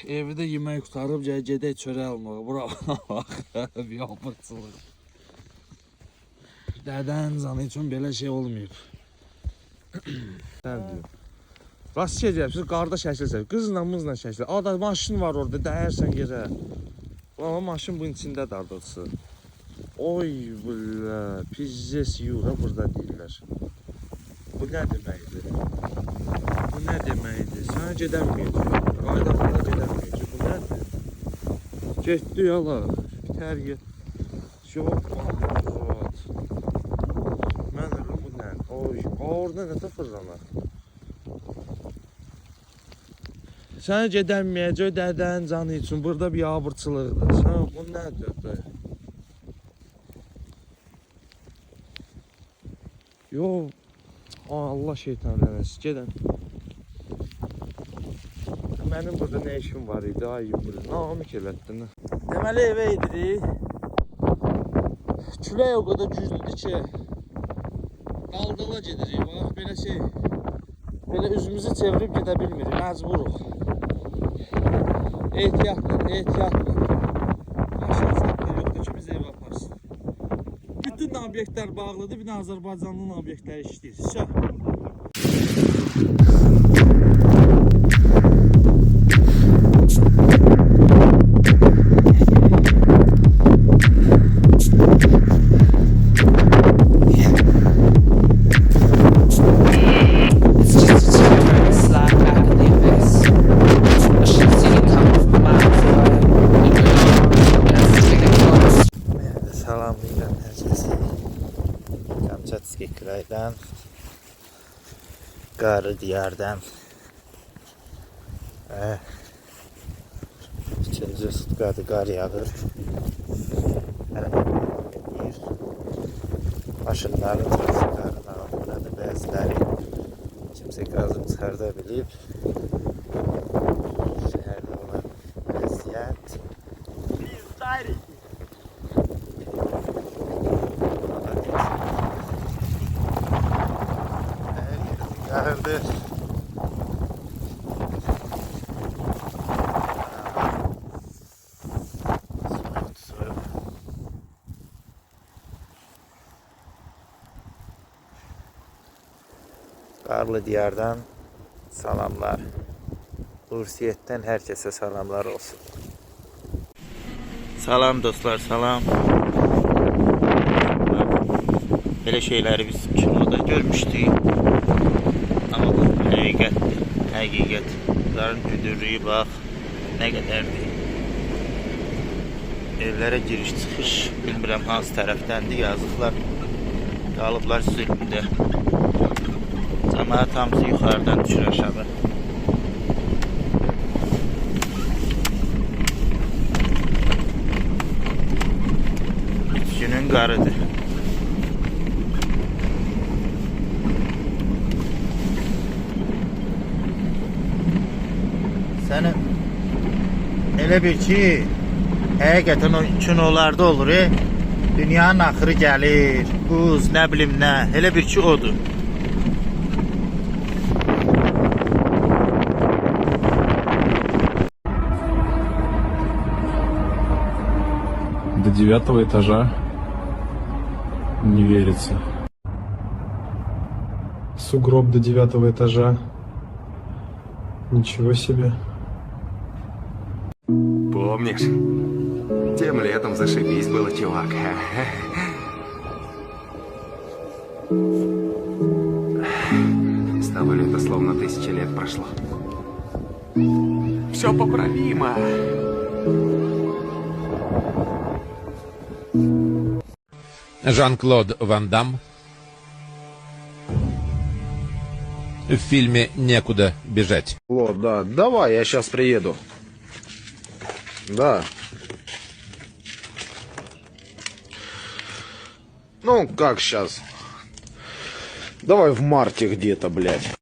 Evdə yemək qutarıb gedək çörək almağa. Bura bax, biabırçılıq. Dədən canı üçün belə şey olmayıb. Sən deyim. Rast gedəcəksiniz, qarda şəkilsiniz. Qızla mızla şəkil. Ada maşın var orada, dəyərsən yerə. Ama maşın bunun içində dardıqsı. Oy bula, pizzes yura burada deyirlər. Bu nə deməkdir? Bu nə deməkdir? Sənə gedəməyəcək. Qayda burada gedəməyəcək. Bu nədir? Getdi yala. Bitər get. Yox, amat. Mən ölüm bu nə? Oy, orada nə fırlanar? Sənə gedəməyəcək dədən canı üçün. Burada bir abırçılıqdır. Sən bu nədir be? Yox. Allah şeytan eləməsin. Gedən. Mənim burada nə işim var idi? Ay burada. Namik elətdin. Deməli evə idirik. Külək o qədər güclüdür ki, qaldala gedirik. Bax, belə şey. Belə üzümüzü çevirib gedə bilmirik. Məcburuq. Ehtiyatla, ehtiyatla. Maşın satlar yoxdur ki, biz evə aparsın. Bütün obyektlər bağlıdır, bir də Azərbaycanlı obyektlər işləyir. Salamlayıram herkese. Kamçatski kraydan, qarı diyardan və ikinci sutqadır, qar yağır. Maşınların çoxu qarın altındadır, bəziləri kimsə qazıb çıxarda bilib. Şəhərdə olan vəziyyət. Yağırdı. Soğuk. Qarlı diyardan salamlar. Bursiyetdən herkese salamlar olsun. Salam dostlar, salam. Böyle şeyleri biz kinoda görmüştük. Ama bu həqiqətdir. Həqiqət. Bunların hüdürlüyü bax nə qədərdir. Evlərə giriş çıxış bilmirəm hansı tərəfdəndir. Yazıqlar qalıblar zülmdə. Cəmaət hamısı yuxarıdan düşür aşağı. Günün qarıdır. Səni elə bir ki, həqiqətən o kinolarda olur, dünyanın axırı gəlir, buz, nə bilim nə, elə bir ki odur. До 9 этажа не верится. Сугроб до 9 этажа. Ничего себе. Помнишь? Тем летом зашибись было, чувак. С того лета словно 1000 лет прошло. Все поправимо. Жан-Клод Ван Дамм в фильме «Некуда бежать». Вот, да, давай, я сейчас приеду. Да. Ну, как сейчас? Давай в марте где-то, блядь.